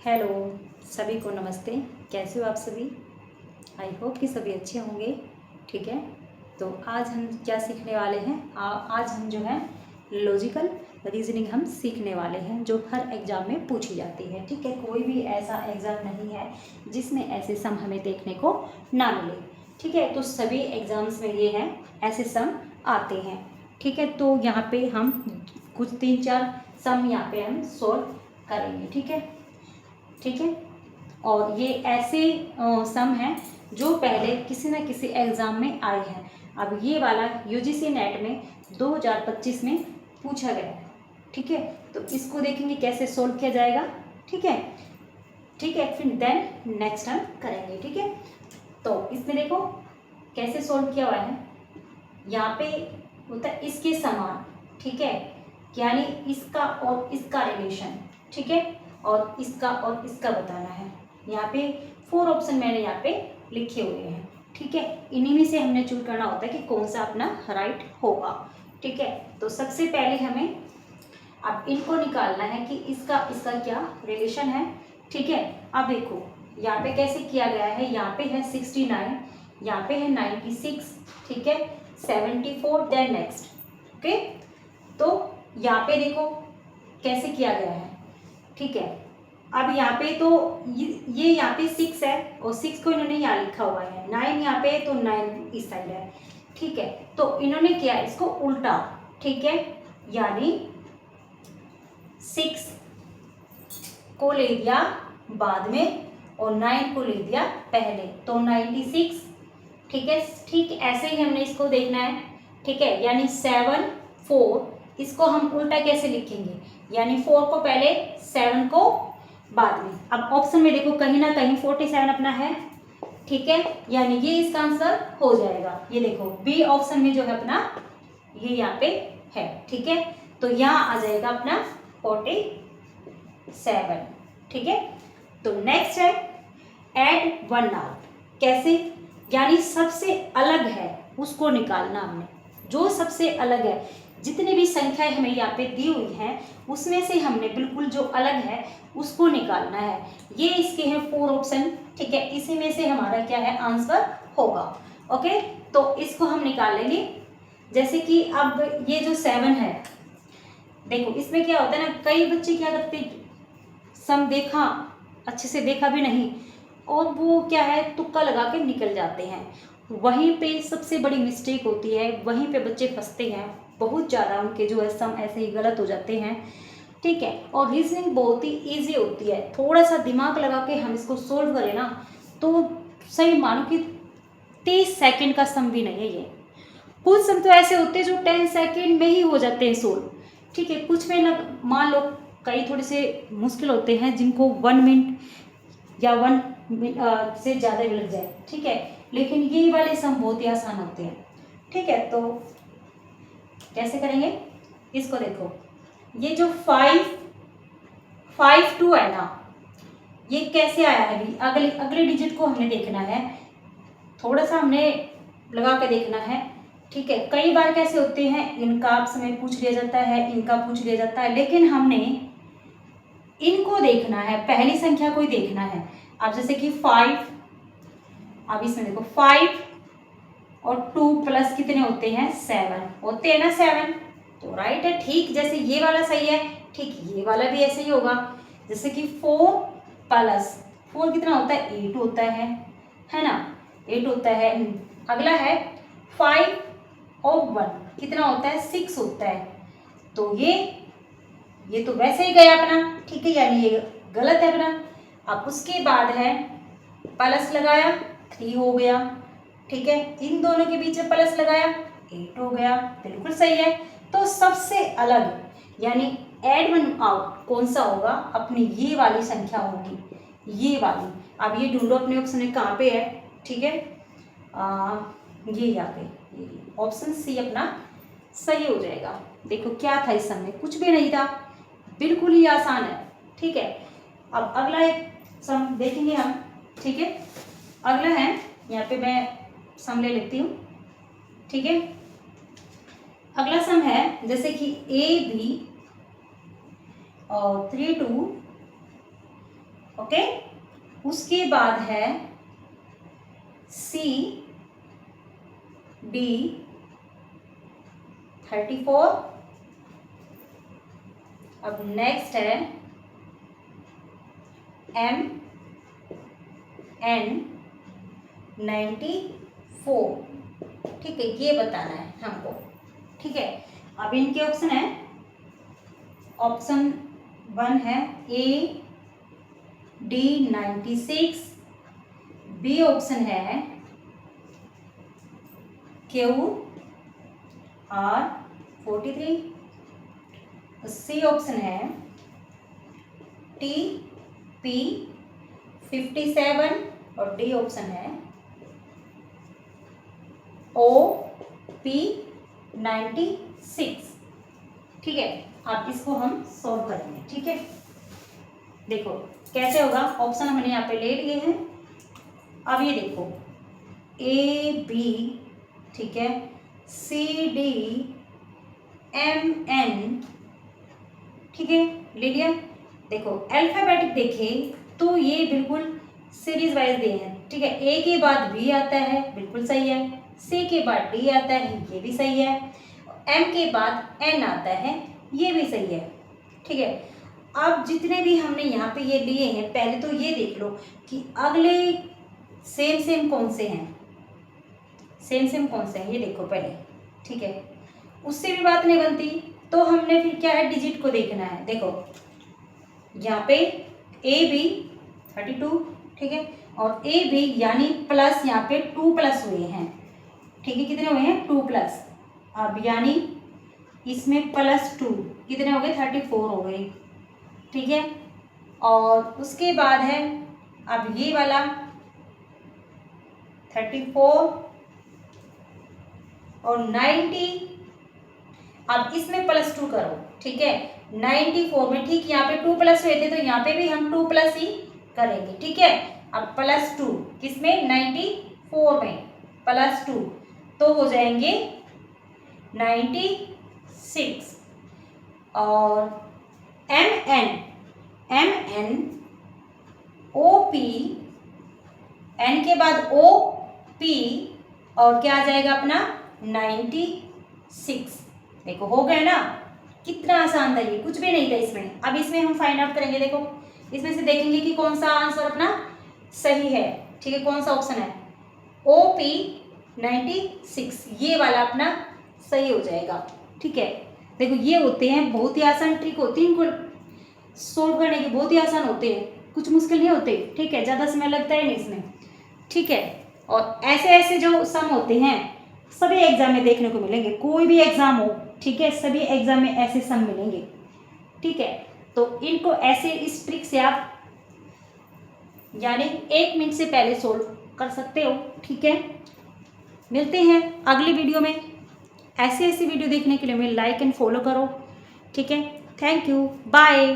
Hello, सभी को नमस्ते। कैसे हो आप सभी? आई होप कि सभी अच्छे होंगे। ठीक है, तो आज हम क्या सीखने वाले हैं? आज हम जो है लॉजिकल रीजनिंग हम सीखने वाले हैं, जो हर एग्ज़ाम में पूछी जाती है। ठीक है, कोई भी ऐसा एग्ज़ाम नहीं है जिसमें ऐसे सम हमें देखने को ना मिले। ठीक है, तो सभी एग्ज़ाम्स में ये हैं, ऐसे सम आते हैं। ठीक है, तो यहाँ पे हम कुछ 3-4 सम यहाँ पे हम सोल्व करेंगे। ठीक है, और ये ऐसे सम हैं जो पहले किसी न किसी एग्ज़ाम में आए हैं। अब ये वाला यूजीसी नेट में 2025 में पूछा गया है। ठीक है, तो इसको देखेंगे कैसे सोल्व किया जाएगा। ठीक है, फिर देन नेक्स्ट हम करेंगे। ठीक है, तो इसमें देखो कैसे सोल्व किया हुआ है। यहाँ पे होता है इसके समान। ठीक है, यानी इसका और इसका रिलेशन। ठीक है, और इसका बताना है। यहाँ पे 4 ऑप्शन मैंने यहाँ पे लिखे हुए हैं। ठीक है, इन्हीं में से हमने चूज करना होता है कि कौन सा अपना राइट होगा। ठीक है, तो सबसे पहले हमें अब इनको निकालना है कि इसका क्या रिलेशन है। ठीक है, अब देखो यहाँ पे कैसे किया गया है। यहाँ पे है 69, यहाँ पे है 96, ठीक है, 74, देन नेक्स्ट। ओके, तो यहाँ पे देखो कैसे किया गया है। ठीक है, अब यहाँ पे तो ये यहाँ पे 6 है और 6 को इन्होंने यहाँ लिखा हुआ है। 9 यहाँ पे तो 9 इस साइड है। ठीक है, तो इन्होंने किया इसको उल्टा। ठीक है, यानी 6 को ले दिया बाद में और 9 को ले दिया पहले, तो 96। ठीक है, ठीक ऐसे ही हमने इसको देखना है। ठीक है, यानी 7 4, इसको हम उल्टा कैसे लिखेंगे, यानी 4 को पहले 7 को बाद में। अब ऑप्शन में देखो कहीं ना कहीं 47 अपना है। ठीक है, यानी ये इसका आंसर हो जाएगा। ये देखो बी ऑप्शन में जो है अपना ये यहाँ पे है। ठीक है, तो यहाँ आ जाएगा अपना 47। ठीक है, तो नेक्स्ट है एड वन आउट। कैसे, यानी सबसे अलग है उसको निकालना हमने। जो सबसे अलग है, जितनी भी संख्याएं हमें यहाँ पे दी हुई हैं उसमें से हमने बिल्कुल जो अलग है उसको निकालना है। ये इसके हैं 4 ऑप्शन। ठीक है, इसी में से हमारा क्या है आंसर होगा। ओके, तो इसको हम निकाल लेंगे। जैसे कि अब ये जो 7 है, देखो इसमें क्या होता है ना, कई बच्चे क्या करते, सम देखा अच्छे से देखा भी नहीं और वो क्या है तुक्का लगा के निकल जाते हैं। वहीं पे सबसे बड़ी मिस्टेक होती है, वहीं पे बच्चे फंसते हैं। बहुत ज़्यादा उनके जो है सम ऐसे ही गलत हो जाते हैं। ठीक है, और रीजनिंग बहुत ही ईजी होती है। थोड़ा सा दिमाग लगा के हम इसको सोल्व करें ना तो सही मानो कि 30 सेकंड का सम भी नहीं है ये। कुछ सम तो ऐसे होते हैं जो 10 सेकंड में ही हो जाते हैं सोल्व। ठीक है, कुछ में मान लो कई थोड़े से मुश्किल होते हैं जिनको 1 मिनट या 1 मिनट से ज़्यादा भी लग जाए। ठीक है, लेकिन ये वाले सम बहुत ही आसान होते हैं। ठीक है, तो कैसे करेंगे इसको देखो। ये जो 5 2 है ना, ये कैसे आया है अभी, अगले अगले डिजिट को हमने देखना है। थोड़ा सा हमने लगा के देखना है। ठीक है, कई बार कैसे होते हैं इनका समय पूछ लिया जाता है, इनका पूछ लिया जाता है, लेकिन हमने इनको देखना है, पहली संख्या को ही देखना है। अब जैसे कि 5, अब इसमें देखो 5 और 2 प्लस कितने होते हैं 7 होते हैं ना 7, तो राइट है। ठीक जैसे ये वाला सही है, ठीक ये वाला भी ऐसे ही होगा। जैसे कि 4 प्लस 4 कितना होता है 8 होता है ना, 8 होता है। अगला है 5 और 1 कितना होता है 6 होता है, तो ये तो वैसे ही गया अपना। ठीक है, यानी ये गलत है अपना। अब उसके बाद है प्लस लगाया 3 हो गया। ठीक है, इन दोनों के बीच में प्लस लगाया 8 हो गया, बिल्कुल सही है। तो सबसे अलग यानी एड वन आउट कौन सा होगा, अपनी ये वाली संख्या होगी, ये वाली। अब ये ढूंढो अपने ऑप्शन में कहाँ पे है। ठीक है, ये यहाँ पे ऑप्शन सी अपना सही हो जाएगा। देखो क्या था इस सम में, कुछ भी नहीं था, बिल्कुल ही आसान है। ठीक है, अब अगला एक सम देखेंगे हम। ठीक है, अगला है, यहाँ पे मैं सम ले लेती हूँ। ठीक है, अगला सम है जैसे कि ए बी और 3 2 ओके। उसके बाद है सी डी 34। अब नेक्स्ट है एम एन 94। ठीक है, ये बताना है हमको। ठीक है, अब इनके ऑप्शन है, ऑप्शन 1 है ए डी 96, बी ऑप्शन है क्यू आर 43, सी ऑप्शन है टी पी 57 और डी ऑप्शन है ओ पी 96। ठीक है, अब इसको हम सॉल्व करेंगे। ठीक है, देखो कैसे होगा। ऑप्शन हमने यहाँ पे ले लिए हैं। अब ये देखो ए बी, ठीक है, सी डी एम एन, ठीक है, ले लिया। देखो अल्फाबेटिक देखें तो ये बिल्कुल सीरीज वाइज दिए हैं। ठीक है, ए के बाद बी आता है, बिल्कुल सही है। सी के बाद डी आता है, ये भी सही है। एम के बाद एन आता है, ये भी सही है। ठीक है, अब जितने भी हमने यहाँ पे ये लिए हैं, पहले तो ये देख लो कि अगले सेम सेम कौन से हैं, सेम सेम कौन से हैं, ये देखो पहले। ठीक है, उससे भी बात नहीं बनती तो हमने फिर क्या है, डिजिट को देखना है। देखो यहाँ पे ए बी 32, ठीक है, और ए बी यानी प्लस यहाँ पे 2 प्लस हुए हैं। ठीक है, कितने हुए हैं, 2 प्लस। अब यानी इसमें +2 कितने हो गए, 34 हो गए। ठीक है, और उसके बाद है अब ये वाला 34 और 90। अब इसमें +2 करो। ठीक है, 94 में, ठीक यहाँ पे 2 प्लस हुए थे तो यहाँ पे भी हम 2 प्लस ही करेंगे। ठीक है, अब +2 किसमें, 94 में +2 तो हो जाएंगे 96। और M N O P, N के बाद ओ पी और क्या आ जाएगा अपना 96। देखो हो गए ना, कितना आसान था ये, कुछ भी नहीं था इसमें। अब इसमें हम फाइंड आउट करेंगे। देखो इसमें से देखेंगे कि कौन सा आंसर अपना सही है। ठीक है, कौन सा ऑप्शन है, OP 96, ये वाला अपना सही हो जाएगा। ठीक है, देखो ये होते हैं बहुत ही आसान ट्रिक होती है, इनको सोल्व करने के बहुत ही आसान होते हैं, कुछ मुश्किल नहीं होते। ठीक है, ज़्यादा समय लगता है नहीं इसमें। ठीक है, और ऐसे ऐसे जो सम होते हैं सभी एग्जाम में देखने को मिलेंगे, कोई भी एग्जाम हो। ठीक है, सभी एग्जाम में ऐसे सम मिलेंगे। ठीक है, तो इनको ऐसे इस ट्रिक से आप यानी 1 मिनट से पहले सोल्व कर सकते हो। ठीक है, मिलते हैं अगली वीडियो में। ऐसी ऐसी वीडियो देखने के लिए मेरे लाइक एंड फॉलो करो। ठीक है, थैंक यू, बाय।